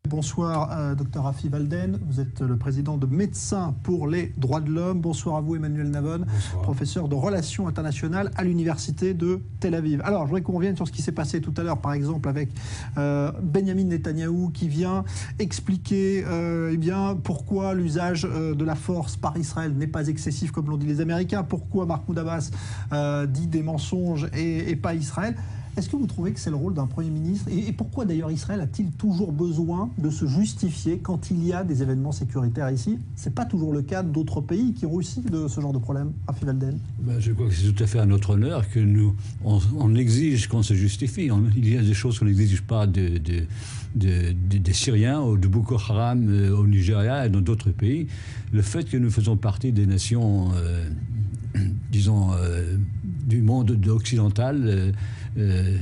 Bonsoir, Dr Rafi Walden. Vous êtes le président de Médecins pour les droits de l'homme. Bonsoir à vous, Emmanuel Navon, professeur de relations internationales à l'université de Tel Aviv. Alors, je voudrais qu'on revienne sur ce qui s'est passé tout à l'heure, par exemple, avec Benyamin Netanyahou, qui vient expliquer eh bien, pourquoi l'usage de la force par Israël n'est pas excessif, comme l'ont dit les Américains, pourquoi Mahmoud Abbas dit des mensonges et pas Israël. Est-ce que vous trouvez que c'est le rôle d'un Premier ministre? Et pourquoi d'ailleurs Israël a-t-il toujours besoin de se justifier quand il y a des événements sécuritaires ici? Ce n'est pas toujours le cas d'autres pays qui ont aussi de ce genre de problème. Rafi Walden. Je crois que c'est tout à fait à notre honneur que nous, on exige qu'on se justifie. Il y a des choses qu'on n'exige pas des Syriens ou de Boko Haram au Nigeria et dans d'autres pays. Le fait que nous faisons partie des nations, disons, du monde occidental,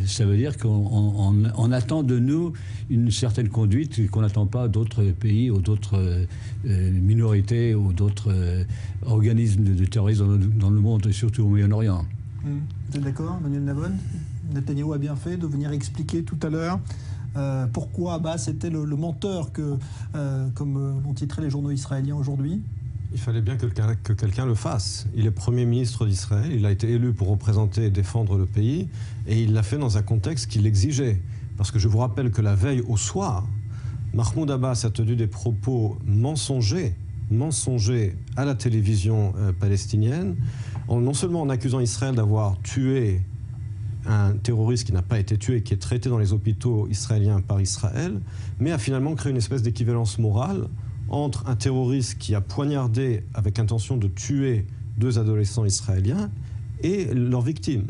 ça veut dire qu'on attend de nous une certaine conduite qu'on n'attend pas d'autres pays ou d'autres minorités ou d'autres organismes de terrorisme dans le monde, et surtout au Moyen-Orient. Vous êtes d'accord, Emmanuel Navon? Netanyahou a bien fait de venir expliquer tout à l'heure pourquoi Abbas était le menteur comme l'ont titré les journaux israéliens aujourd'hui. Il fallait bien que quelqu'un le fasse. Il est Premier ministre d'Israël, il a été élu pour représenter et défendre le pays, et il l'a fait dans un contexte qui l'exigeait. Parce que je vous rappelle que la veille au soir, Mahmoud Abbas a tenu des propos mensongers à la télévision palestinienne, non seulement en accusant Israël d'avoir tué un terroriste qui n'a pas été tué, qui est traité dans les hôpitaux israéliens par Israël, mais a finalement créé une espèce d'équivalence morale entre un terroriste qui a poignardé avec intention de tuer 2 adolescents israéliens et leurs victimes.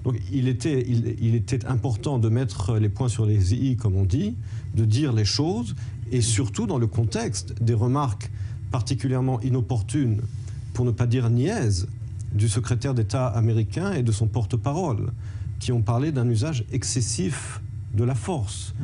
Donc il était important de mettre les points sur les i, comme on dit, de dire les choses, et surtout dans le contexte des remarques particulièrement inopportunes, pour ne pas dire niaises, du secrétaire d'État américain et de son porte-parole, qui ont parlé d'un usage excessif de la force.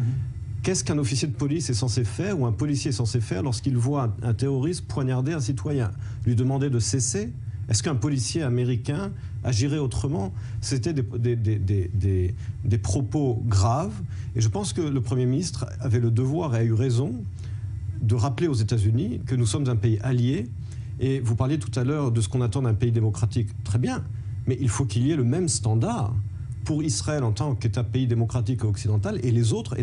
Qu'est-ce qu'un officier de police est censé faire, ou un policier est censé faire, lorsqu'il voit un terroriste poignarder un citoyen? Lui demander de cesser? Est-ce qu'un policier américain agirait autrement? C'était des propos graves, et je pense que le Premier ministre avait le devoir et a eu raison de rappeler aux États-Unis que nous sommes un pays allié. Et vous parliez tout à l'heure de ce qu'on attend d'un pays démocratique. Très bien, mais il faut qu'il y ait le même standard pour Israël en tant qu'État pays démocratique et occidental et les autres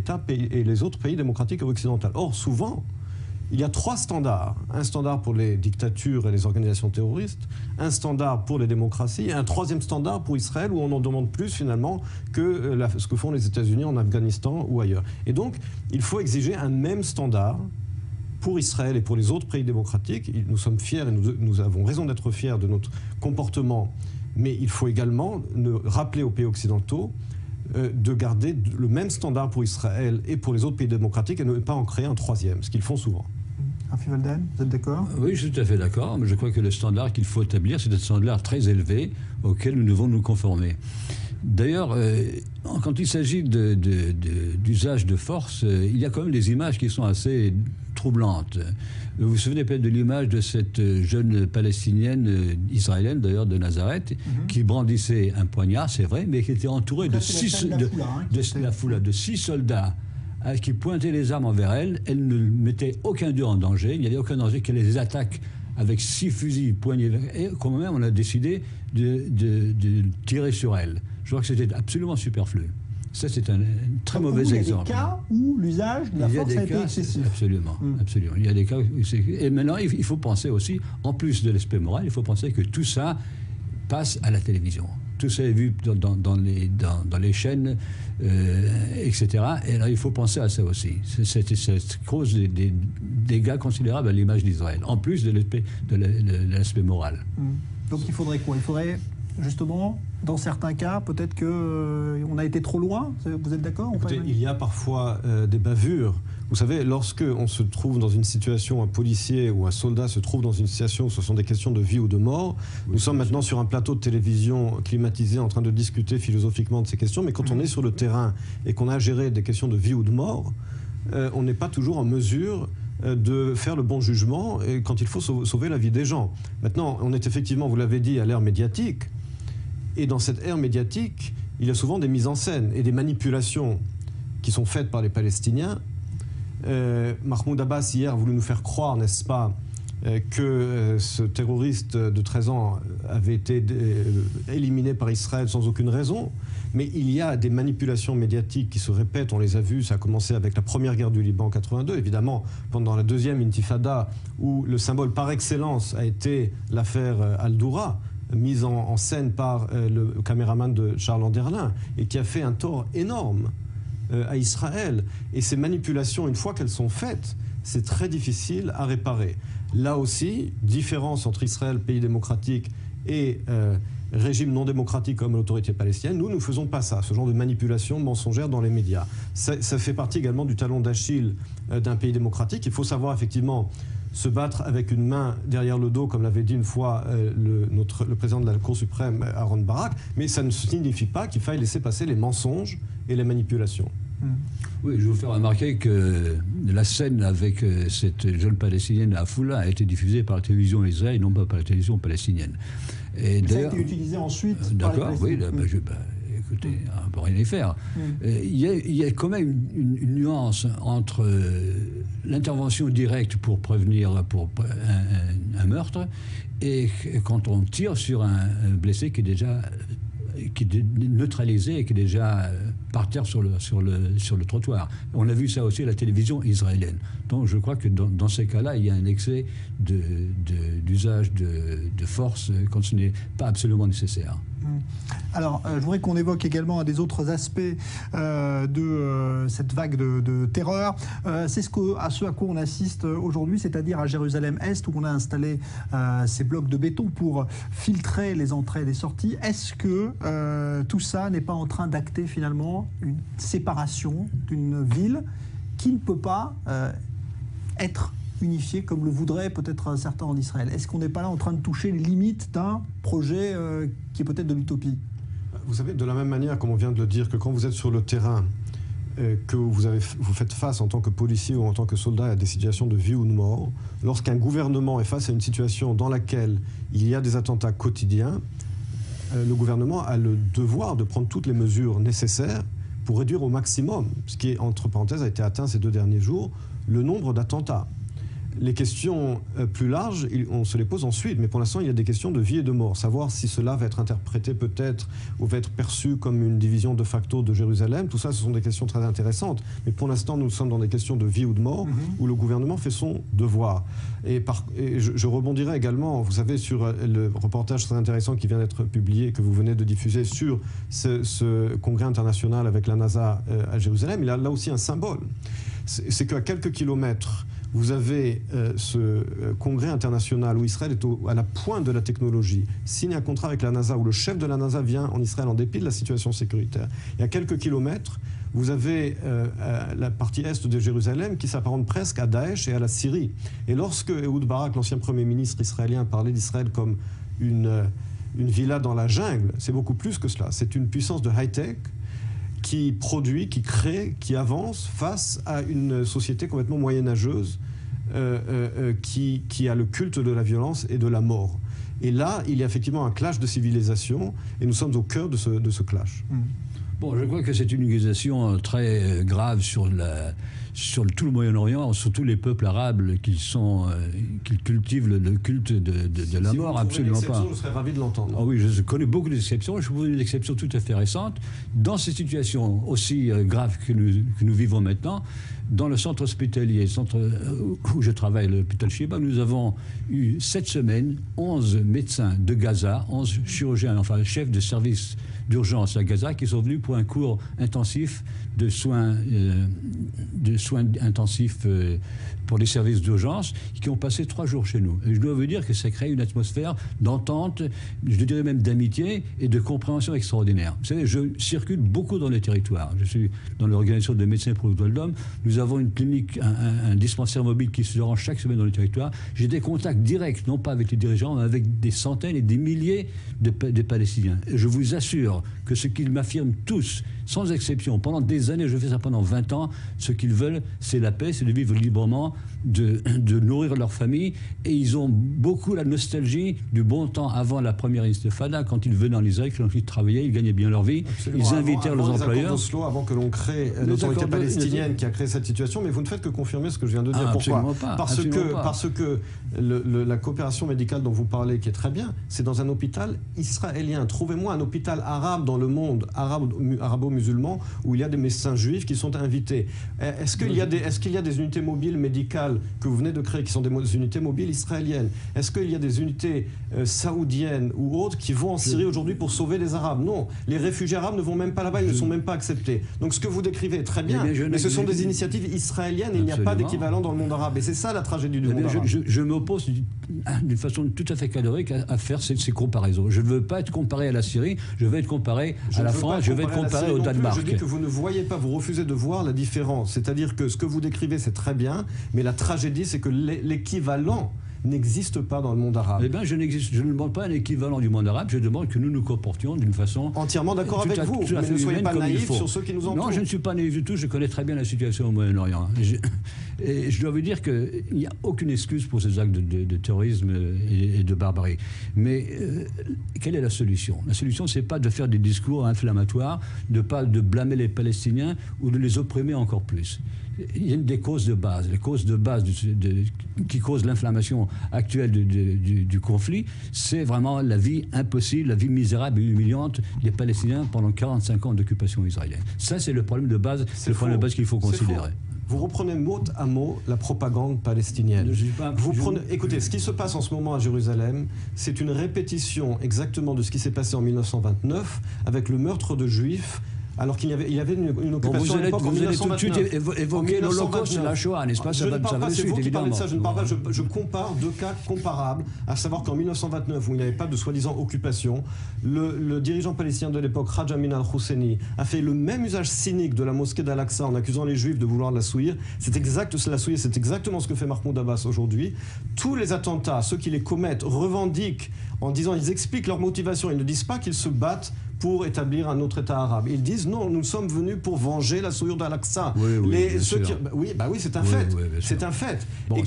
pays démocratiques et occidentaux. Or, souvent, il y a 3 standards. Un standard pour les dictatures et les organisations terroristes, un standard pour les démocraties et un 3e standard pour Israël, où on en demande plus finalement que ce que font les États-Unis en Afghanistan ou ailleurs. Et donc, il faut exiger un même standard pour Israël et pour les autres pays démocratiques. Nous sommes fiers et nous avons raison d'être fiers de notre comportement. Mais il faut également rappeler aux pays occidentaux de garder le même standard pour Israël et pour les autres pays démocratiques et ne pas en créer un 3e, ce qu'ils font souvent. Rafi Walden, vous êtes d'accord? Oui, je suis tout à fait d'accord. Mais je crois que le standard qu'il faut établir, c'est des standards très élevés auxquels nous devons nous conformer. D'ailleurs, quand il s'agit d'usage de force, il y a quand même des images qui sont assez troublantes. Vous vous souvenez peut-être de l'image de cette jeune palestinienne, israélienne d'ailleurs, de Nazareth, qui brandissait un poignard, c'est vrai, mais qui était entourée de 6 soldats qui pointaient les armes envers elle. Elle ne mettait aucun d'eux en danger. Il n'y avait aucun danger qu'elle les attaque avec 6 fusils poignés vers elle. Et quand même, on a décidé de tirer sur elle. Je crois que c'était absolument superflu. Ça, c'est un très mauvais exemple. Il y a des cas où l'usage de la force a été excessif. Absolument, absolument. Il y a des cas où et maintenant, il faut penser aussi, en plus de l'aspect moral, il faut penser que tout ça passe à la télévision. Tout ça est vu dans les chaînes, etc. Et alors, il faut penser à ça aussi. Ça cause des dégâts considérables à l'image d'Israël, en plus de l'aspect moral. Donc il faudrait quoi? Il faudrait justement, dans certains cas, peut-être qu'on a été trop loin. Vous êtes d'accord? Il y a parfois des bavures. Vous savez, lorsque on se trouve dans une situation, un policier ou un soldat se trouve dans une situation où ce sont des questions de vie ou de mort, nous sommes maintenant sur un plateau de télévision climatisé en train de discuter philosophiquement de ces questions, mais quand on est sur le terrain et qu'on a à gérer des questions de vie ou de mort, on n'est pas toujours en mesure de faire le bon jugement et quand il faut sauver la vie des gens. Maintenant, on est effectivement, vous l'avez dit, à l'ère médiatique. Et dans cette ère médiatique, il y a souvent des mises en scène et des manipulations qui sont faites par les Palestiniens Mahmoud Abbas, hier, a voulu nous faire croire, n'est-ce pas, que ce terroriste de 13 ans avait été éliminé par Israël sans aucune raison. Mais il y a des manipulations médiatiques qui se répètent, on les a vues, ça a commencé avec la première guerre du Liban en 82, évidemment, pendant la deuxième intifada, où le symbole par excellence a été l'affaire Al-Doura, mise en scène par le caméraman de Charles Anderlin, et qui a fait un tort énorme à Israël. Et ces manipulations, une fois qu'elles sont faites, c'est très difficile à réparer. Là aussi, différence entre Israël, pays démocratique, et régime non démocratique comme l'autorité palestinienne, nous ne faisons pas ça, ce genre de manipulation mensongère dans les médias. Ça fait partie également du talon d'Achille d'un pays démocratique. Il faut savoir effectivement se battre avec une main derrière le dos, comme l'avait dit une fois le président de la Cour suprême, Aaron Barak, mais ça ne signifie pas qu'il faille laisser passer les mensonges et les manipulations. Oui, je vous fais remarquer que la scène avec cette jeune Palestinienne à Foula a été diffusée par la télévision israélienne, non pas par la télévision palestinienne. Et ça a été utilisé ensuite par les Palestiniens. D'accord, oui, écoutez, on ne peut rien y faire. Il y a quand même une nuance entre l'intervention directe pour prévenir un meurtre et quand on tire sur un blessé qui est déjà neutralisé et qui est déjà par terre sur le trottoir. On a vu ça aussi à la télévision israélienne. Donc je crois que dans ces cas-là, il y a un excès d'usage de force quand ce n'est pas absolument nécessaire. Alors, je voudrais qu'on évoque également des autres aspects de cette vague de terreur. C'est ce à quoi on assiste aujourd'hui, c'est-à-dire à Jérusalem-Est, où on a installé ces blocs de béton pour filtrer les entrées et les sorties. Est-ce que tout ça n'est pas en train d'acter finalement une séparation d'une ville qui ne peut pas être unifiée comme le voudraient peut-être certains en Israël? Est-ce qu'on n'est pas là en train de toucher les limites d'un projet qui est peut-être de l'utopie? Vous savez, de la même manière, comme on vient de le dire, que quand vous êtes sur le terrain, que vous faites face en tant que policier ou en tant que soldat à des situations de vie ou de mort, lorsqu'un gouvernement est face à une situation dans laquelle il y a des attentats quotidiens, le gouvernement a le devoir de prendre toutes les mesures nécessaires pour réduire au maximum, ce qui, entre parenthèses, a été atteint ces 2 derniers jours, le nombre d'attentats. Les questions plus larges, on se les pose ensuite, mais pour l'instant, il y a des questions de vie et de mort. Savoir si cela va être interprété peut-être ou va être perçu comme une division de facto de Jérusalem, tout ça, ce sont des questions très intéressantes. Mais pour l'instant, nous sommes dans des questions de vie ou de mort, où le gouvernement fait son devoir. Et je rebondirai également, vous savez, sur le reportage très intéressant qui vient d'être publié, que vous venez de diffuser sur ce congrès international avec la NASA à Jérusalem. Il a là aussi un symbole. C'est qu'à quelques kilomètres, vous avez ce congrès international où Israël est à la pointe de la technologie, signe un contrat avec la NASA, où le chef de la NASA vient en Israël en dépit de la situation sécuritaire. Et à quelques kilomètres, vous avez la partie est de Jérusalem qui s'apparente presque à Daesh et à la Syrie. Et lorsque Ehud Barak, l'ancien Premier ministre israélien, parlait d'Israël comme une villa dans la jungle, c'est beaucoup plus que cela. C'est une puissance de high-tech qui produit, qui crée, qui avance face à une société complètement moyenâgeuse qui a le culte de la violence et de la mort. Et là, il y a effectivement un clash de civilisation et nous sommes au cœur de ce clash. Bon, je crois que c'est une accusation très grave sur tout le Moyen-Orient, sur tous les peuples arabes qui cultivent le culte de la mort, absolument pas. Je serais ravi de l'entendre. Ah oui, je connais beaucoup d'exceptions. Je vous donne une exception tout à fait récente. Dans ces situations aussi graves que nous vivons maintenant, dans le centre hospitalier, le centre où je travaille, l'hôpital Sheba, nous avons eu cette semaine 11 médecins de Gaza, 11 chirurgiens, enfin chefs de service d'urgence à Gaza, qui sont venus pour un cours intensif de soins intensifs pour les services d'urgence, qui ont passé 3 jours chez nous. Et je dois vous dire que ça crée une atmosphère d'entente, je dirais même d'amitié et de compréhension extraordinaire. Vous savez, je circule beaucoup dans les territoires. Je suis dans l'organisation des médecins pour le droit de l'homme. Nous avons une clinique, un dispensaire mobile qui se rend chaque semaine dans les territoires. J'ai des contacts directs, non pas avec les dirigeants, mais avec des centaines et des milliers de Palestiniens. Et je vous assure que ce qu'ils m'affirment tous, sans exception, pendant des années, je fais ça pendant 20 ans, ce qu'ils veulent, c'est la paix, c'est de vivre librement de nourrir leur famille, et ils ont beaucoup la nostalgie du bon temps avant la première Intifada, quand ils venaient en Israël, quand ils travaillaient, ils gagnaient bien leur vie, absolument. Ils invitèrent leurs employeurs. Avant que l'on crée l'autorité palestinienne qui a créé cette situation, mais vous ne faites que confirmer ce que je viens de dire. Pourquoi? Parce que la coopération médicale dont vous parlez, qui est très bien, c'est dans un hôpital israélien. Trouvez-moi un hôpital arabe dans le monde, arabo-musulman, où il y a des médecins juifs qui sont invités. Est-ce qu'il y a des unités mobiles médicales que vous venez de créer, qui sont des unités mobiles israéliennes? Est-ce qu'il y a des unités saoudiennes ou autres qui vont en Syrie aujourd'hui pour sauver les Arabes? Non, les réfugiés arabes ne vont même pas là-bas, ils ne sont même pas acceptés. Donc ce que vous décrivez est très bien, mais ce sont des initiatives israéliennes et il n'y a pas d'équivalent dans le monde arabe. Et c'est ça la tragédie du monde arabe. Je m'oppose d'une façon tout à fait catégorique à faire ces comparaisons. Je ne veux pas être comparé à la Syrie, je veux être comparé à la France, je veux être comparé au Danemark. Je dis que vous ne voyez pas, vous refusez de voir la différence. C'est-à-dire que ce que vous décrivez, c'est très bien, mais la tragédie, c'est que l'équivalent n'existe pas dans le monde arabe. Eh bien, je ne demande pas un équivalent du monde arabe, je demande que nous nous comportions d'une façon... Entièrement d'accord avec vous, mais ne soyez pas naïf sur ceux qui nous entourent. Non, je ne suis pas naïf du tout, je connais très bien la situation au Moyen-Orient. Et je dois vous dire qu'il n'y a aucune excuse pour ces actes de terrorisme et de barbarie. Mais quelle est la solution? La solution, ce n'est pas de faire des discours inflammatoires, de blâmer les Palestiniens ou de les opprimer encore plus. Il y a des causes de base. Les causes de base qui causent l'inflammation actuelle du conflit, c'est vraiment la vie impossible, la vie misérable et humiliante des Palestiniens pendant 45 ans d'occupation israélienne. Ça, c'est le problème de base, qu'il faut considérer. Vous reprenez mot à mot la propagande palestinienne. Écoutez, ce qui se passe en ce moment à Jérusalem, c'est une répétition exactement de ce qui s'est passé en 1929 avec le meurtre de Juifs, alors qu'il y avait une occupation à l'époque en 1929. Vous allez tout de suite évoquer l'Holocauste et la Shoah, n'est-ce pas? Je ne parle pas, c'est vous qui parlez de ça, je ne parle pas, je compare deux cas comparables, à savoir qu'en 1929, où il n'y avait pas de soi-disant occupation, le dirigeant palestinien de l'époque, Raja Amin al-Husseini, a fait le même usage cynique de la mosquée d'Al-Aqsa en accusant les Juifs de vouloir la souiller. C'est exactement ce que fait Mahmoud Abbas aujourd'hui. Tous les attentats, ceux qui les commettent, revendiquent en disant, ils expliquent leur motivation, ils ne disent pas qu'ils se battent pour établir un autre État arabe. Ils disent non, nous sommes venus pour venger la souillure d'Al-Aqsa. Oui, c'est un fait. C'est un fait. Bon,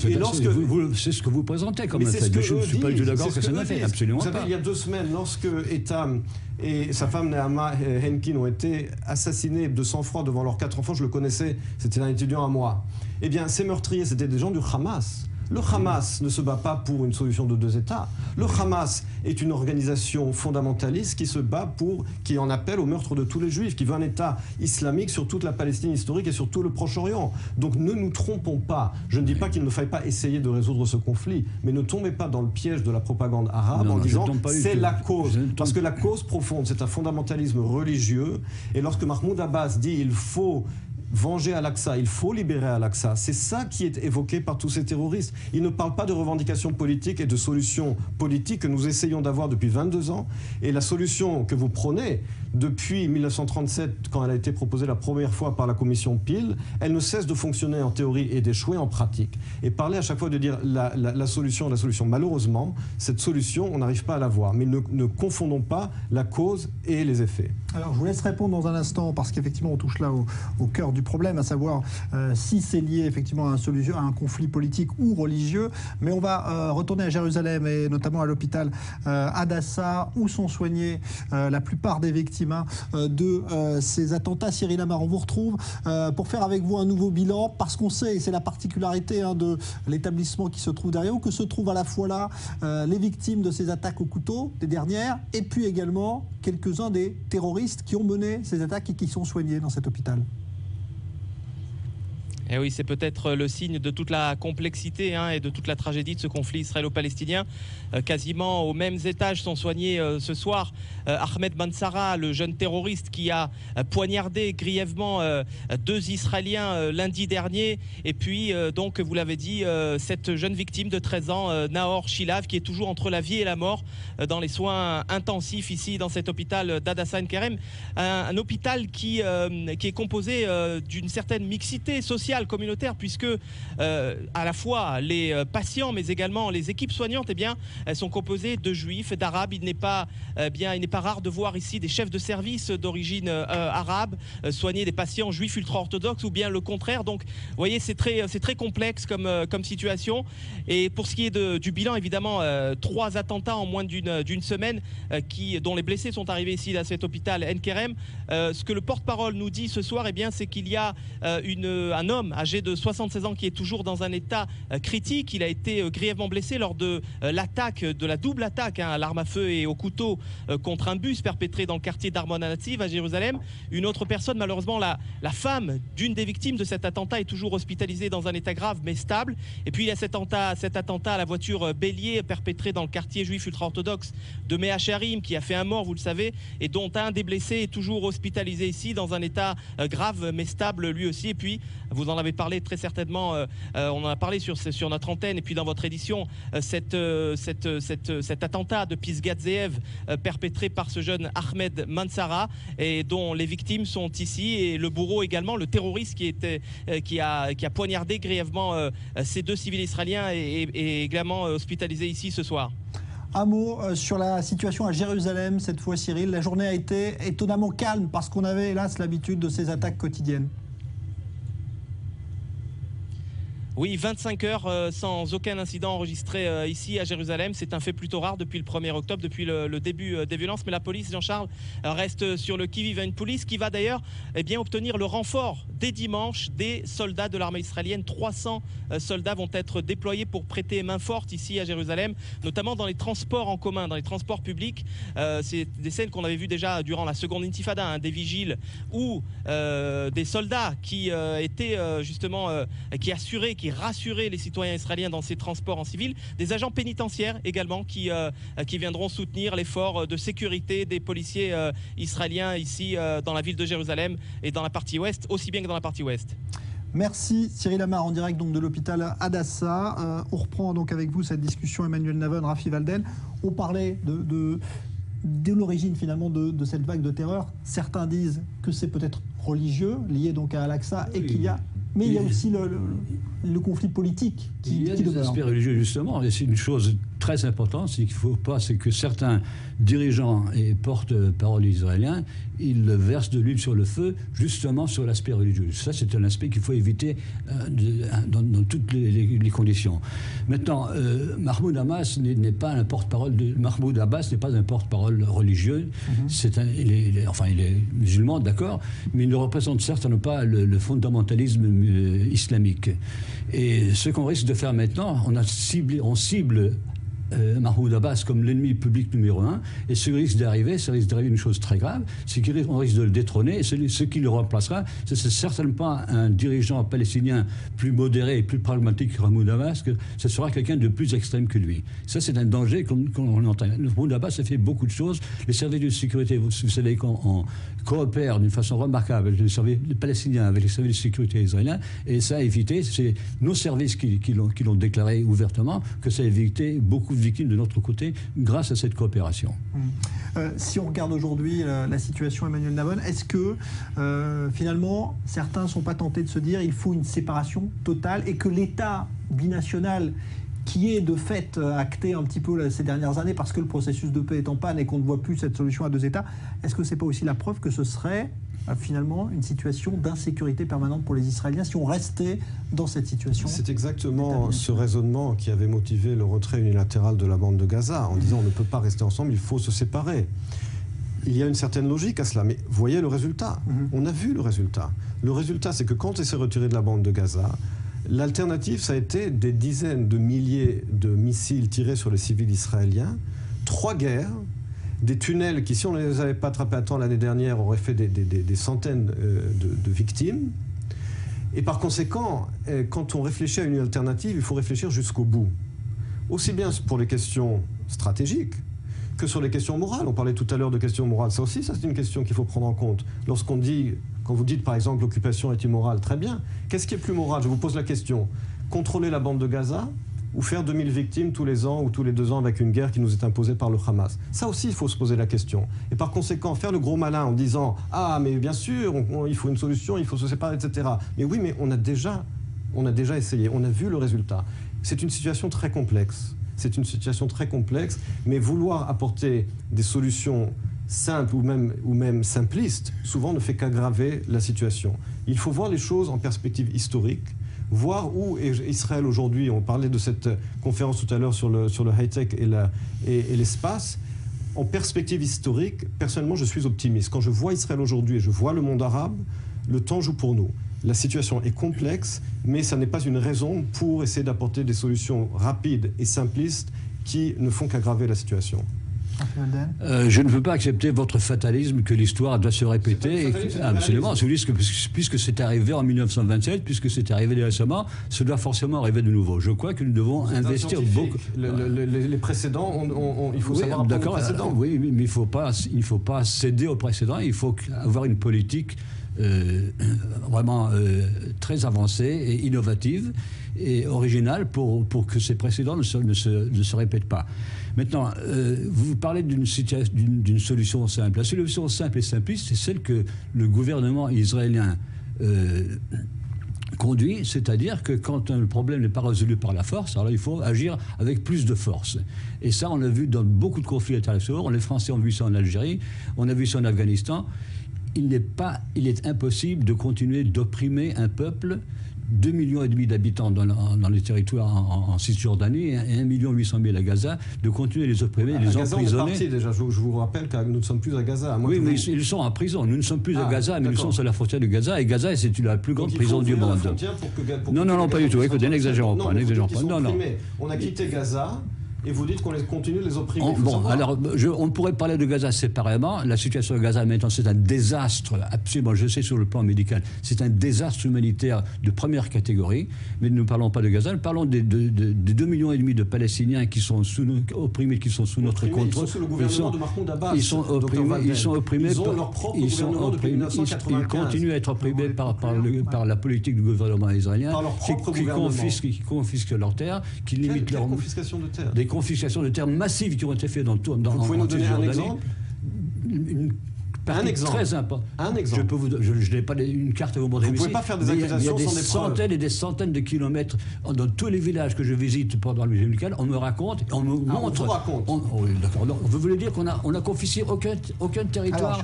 c'est ce que vous présentez comme un fait. Je ne suis pas du tout d'accord que c'est un fait, absolument pas. Vous savez, il y a 2 semaines, lorsque Etam et sa femme Neama Henkin ont été assassinés de sang-froid devant leurs 4 enfants, je le connaissais, c'était un étudiant à moi. Eh bien, ces meurtriers, c'était des gens du Hamas. Le Hamas ne se bat pas pour une solution de 2 États. Le Hamas est une organisation fondamentaliste qui en appelle au meurtre de tous les Juifs, qui veut un État islamique sur toute la Palestine historique et sur tout le Proche-Orient. Donc ne nous trompons pas. Je ne dis pas qu'il ne faille pas essayer de résoudre ce conflit, mais ne tombez pas dans le piège de la propagande arabe en disant c'est la cause. Parce que la cause profonde, c'est un fondamentalisme religieux. Et lorsque Mahmoud Abbas dit il faut venger Al-Aqsa, il faut libérer Al-Aqsa. C'est ça qui est évoqué par tous ces terroristes. Ils ne parlent pas de revendications politiques et de solutions politiques que nous essayons d'avoir depuis 22 ans. Et la solution que vous prenez depuis 1937, quand elle a été proposée la première fois par la commission Peel, elle ne cesse de fonctionner en théorie et d'échouer en pratique. Et parler à chaque fois de dire la solution, malheureusement, cette solution, on n'arrive pas à la voir. Mais ne confondons pas la cause et les effets. Alors, je vous laisse répondre dans un instant, parce qu'effectivement, on touche là au cœur du problème, à savoir si c'est lié effectivement à un conflit politique ou religieux. Mais on va retourner à Jérusalem et notamment à l'hôpital Hadassah, où sont soignées la plupart des victimes de ces attentats. Cyril Amar, on vous retrouve pour faire avec vous un nouveau bilan, parce qu'on sait, et c'est la particularité de l'établissement qui se trouve derrière, que se trouvent à la fois là les victimes de ces attaques au couteau, des dernières, et puis également quelques-uns des terroristes qui ont mené ces attaques et qui sont soignés dans cet hôpital. Et oui, c'est peut-être le signe de toute la complexité et de toute la tragédie de ce conflit israélo-palestinien. Quasiment aux mêmes étages sont soignés ce soir Ahmed Mansara, le jeune terroriste qui a poignardé grièvement 2 Israéliens lundi dernier. Et puis, donc, vous l'avez dit, cette jeune victime de 13 ans, Nahor Shilav, qui est toujours entre la vie et la mort dans les soins intensifs ici dans cet hôpital d'Hadassah Ein Kerem. Un hôpital qui est composé d'une certaine mixité sociale. social, communautaire, puisque à la fois les patients, mais également les équipes soignantes, eh bien, elles sont composées de juifs et d'arabes. Il n'est pas rare de voir ici des chefs de service d'origine arabe soigner des patients juifs ultra-orthodoxes, ou bien le contraire. Donc, vous voyez, c'est très complexe comme situation. Et pour ce qui est du bilan, évidemment, 3 attentats en moins d'une semaine, dont les blessés sont arrivés ici à cet hôpital Nkerem. Ce que le porte-parole nous dit ce soir, eh bien, c'est qu'il y a un homme âgé de 76 ans qui est toujours dans un état critique. Il a été grièvement blessé lors de la double attaque à l'arme à feu et au couteau contre un bus perpétré dans le quartier d'Armon HaNatziv à Jérusalem. Une autre personne, malheureusement la femme d'une des victimes de cet attentat, est toujours hospitalisée dans un état grave mais stable. Et puis il y a cet attentat à la voiture bélier perpétré dans le quartier juif ultra-orthodoxe de Mea Shearim, qui a fait un mort, vous le savez, et dont un des blessés est toujours hospitalisé ici dans un état grave mais stable lui aussi. Et puis vous en avez parlé très certainement, on en a parlé sur notre antenne et puis dans votre édition, cet attentat de Pisgat Ze'ev perpétré par ce jeune Ahmed Mansara, et dont les victimes sont ici, et le bourreau également, le terroriste qui a poignardé grièvement ces 2 civils israéliens et également hospitalisé ici ce soir. Un mot sur la situation à Jérusalem cette fois, Cyril. La journée a été étonnamment calme parce qu'on avait hélas l'habitude de ces attaques quotidiennes. Oui, 25 heures sans aucun incident enregistré ici à Jérusalem. C'est un fait plutôt rare depuis le 1er octobre, depuis le début des violences. Mais la police, Jean-Charles, reste sur le qui-vive. Une police qui va d'ailleurs obtenir le renfort dès dimanche des soldats de l'armée israélienne. 300 soldats vont être déployés pour prêter main forte ici à Jérusalem, notamment dans les transports en commun, dans les transports publics. C'est des scènes qu'on avait vues déjà durant la seconde intifada, des vigiles ou des soldats qui étaient justement, qui rassuraient les citoyens israéliens dans ces transports en civil, des agents pénitentiaires également qui viendront soutenir l'effort de sécurité des policiers israéliens ici dans la ville de Jérusalem et dans la partie ouest, aussi bien que dans la partie ouest. Merci Cyril Amar en direct donc de l'hôpital Hadassah. On reprend donc avec vous cette discussion, Emmanuel Navon, Rafi Walden. On parlait de l'origine finalement de cette vague de terreur. Certains disent que c'est peut-être religieux, lié donc à Al-Aqsa, et qu'il y a... Mais il y a aussi le conflit politique qui demeure. Il y a des aspects religieux, justement. Et c'est une chose très importante, c'est qu'il ne faut pas, c'est que certains dirigeants et porte-parole israéliens, ils versent de l'huile sur le feu, justement sur l'aspect religieux. Ça, c'est un aspect qu'il faut éviter dans toutes les conditions. Maintenant, Mahmoud Abbas n'est pas un porte-parole Mahmoud Abbas n'est pas un porte-parole religieux. Il est musulman, d'accord, mais il ne représente certainement pas le fondamentalisme islamique. Et ce qu'on risque de faire maintenant, on cible Mahmoud Abbas comme l'ennemi public numéro 1, et ce risque d'arriver une chose très grave, c'est qu'on risque de le détrôner, et ce qui le remplacera, c'est certainement pas un dirigeant palestinien plus modéré et plus pragmatique que Mahmoud Abbas, que ce sera quelqu'un de plus extrême que lui. Ça, c'est un danger qu'on entend. Mahmoud Abbas a fait beaucoup de choses. Les services de sécurité, vous savez qu'on coopère d'une façon remarquable avec les services palestiniens, avec les services de sécurité israéliens, et ça a évité, c'est nos services qui l'ont déclaré ouvertement, que ça a évité beaucoup de victimes de notre côté grâce à cette coopération. Si on regarde aujourd'hui la situation, Emmanuel Navon, est-ce que finalement certains ne sont pas tentés de se dire il faut une séparation totale et que l'État binational qui est de fait acté un petit peu ces dernières années parce que le processus de paix est en panne et qu'on ne voit plus cette solution à 2 États, est-ce que ce n'est pas aussi la preuve que ce serait finalement une situation d'insécurité permanente pour les Israéliens si on restait dans cette situation? C'est exactement ce raisonnement qui avait motivé le retrait unilatéral de la bande de Gaza, en disant on ne peut pas rester ensemble, il faut se séparer. Il y a une certaine logique à cela, mais voyez le résultat. On a vu le résultat. Le résultat, c'est que quand il s'est retiré de la bande de Gaza, l'alternative, ça a été des dizaines de milliers de missiles tirés sur les civils israéliens, 3 guerres, des tunnels qui, si on ne les avait pas attrapés à temps l'année dernière, auraient fait des centaines de victimes. Et par conséquent, quand on réfléchit à une alternative, il faut réfléchir jusqu'au bout. Aussi bien pour les questions stratégiques que sur les questions morales. On parlait tout à l'heure de questions morales. Ça aussi, c'est une question qu'il faut prendre en compte. Lorsqu'on dit, quand vous dites par exemple l'occupation est immorale, très bien. Qu'est-ce qui est plus moral? Je vous pose la question. Contrôler la bande de Gaza ou faire 2000 victimes tous les ans ou tous les 2 ans avec une guerre qui nous est imposée par le Hamas? Ça aussi, il faut se poser la question. Et par conséquent, faire le gros malin en disant « Ah, mais bien sûr, il faut une solution, il faut se séparer, etc. » Mais oui, mais on a déjà essayé, on a vu le résultat. C'est une situation très complexe. C'est une situation très complexe, mais vouloir apporter des solutions simples ou même simplistes, souvent ne fait qu'aggraver la situation. Il faut voir les choses en perspective historique, voir où est Israël aujourd'hui. On parlait de cette conférence tout à l'heure sur le high-tech et l'espace. En perspective historique, personnellement, je suis optimiste. Quand je vois Israël aujourd'hui et je vois le monde arabe, le temps joue pour nous. La situation est complexe, mais ça n'est pas une raison pour essayer d'apporter des solutions rapides et simplistes qui ne font qu'aggraver la situation. Je ne veux pas accepter votre fatalisme que l'histoire doit se répéter. Absolument. Puisque c'est arrivé en 1927, puisque c'est arrivé récemment, ça doit forcément arriver de nouveau. Je crois que nous devons investir beaucoup. Les précédents, il faut savoir apprendre aux précédents. Oui, mais il ne faut pas céder aux précédents. Il faut avoir une politique vraiment très avancée et innovative et originale pour que ces précédents ne se répètent pas. Maintenant, vous parlez d'une solution simple. La solution simple et simpliste, c'est celle que le gouvernement israélien conduit, c'est-à-dire que quand un problème n'est pas résolu par la force, alors il faut agir avec plus de force. Et ça, on l'a vu dans beaucoup de conflits internationaux. Les Français ont vu ça en Algérie, on a vu ça en Afghanistan. Il est impossible de continuer d'opprimer un peuple, 2,5 millions d'habitants dans les territoires en Cisjordanie et 1,8 million à Gaza, de continuer à les opprimer, les emprisonner. On est parti déjà. Je vous rappelle que nous ne sommes plus à Gaza. Oui, mais ils sont en prison. Nous ne sommes plus à Gaza, mais nous sommes sur la frontière de Gaza. Et Gaza, c'est la plus grande prison du monde. Non, pas du tout. Écoutez, n'exagérons pas. Non. On a quitté Gaza. Et vous dites qu'on continue de les opprimer. Alors, on pourrait parler de Gaza séparément. La situation de Gaza maintenant, c'est un désastre, absolument, je sais sur le plan médical, c'est un désastre humanitaire de première catégorie. Mais nous ne parlons pas de Gaza, nous parlons des 2,5 millions de Palestiniens qui sont opprimés, qui sont sous notre contrôle. Ils sont sous le gouvernement de Mahmoud Abbas. Ils sont opprimés. Ils ont leur propre gouvernement depuis 1995. Ils continuent à être opprimés par la politique du gouvernement israélien, qui confisque leurs terres, qui limite leur confiscation de terres. Confiscation de terres massives qui ont été faites dans Vous pouvez nous donner un exemple? Un exemple. Très important. Un exemple. Je n'ai pas une carte à vous montrer. Vous ne pouvez pas faire des accusations sans des preuves. Il y a des centaines et des centaines de kilomètres dans tous les villages que je visite pendant le musée médical. On me raconte, on me montre. On vous raconte. Oui, d'accord. Vous voulez dire qu'on a confisqué aucun territoire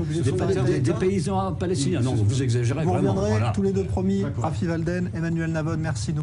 des paysans palestiniens? Non, vous exagérez vous vraiment. Vous reviendrez tous les deux promis. Rafi Walden, Emmanuel Navon, merci.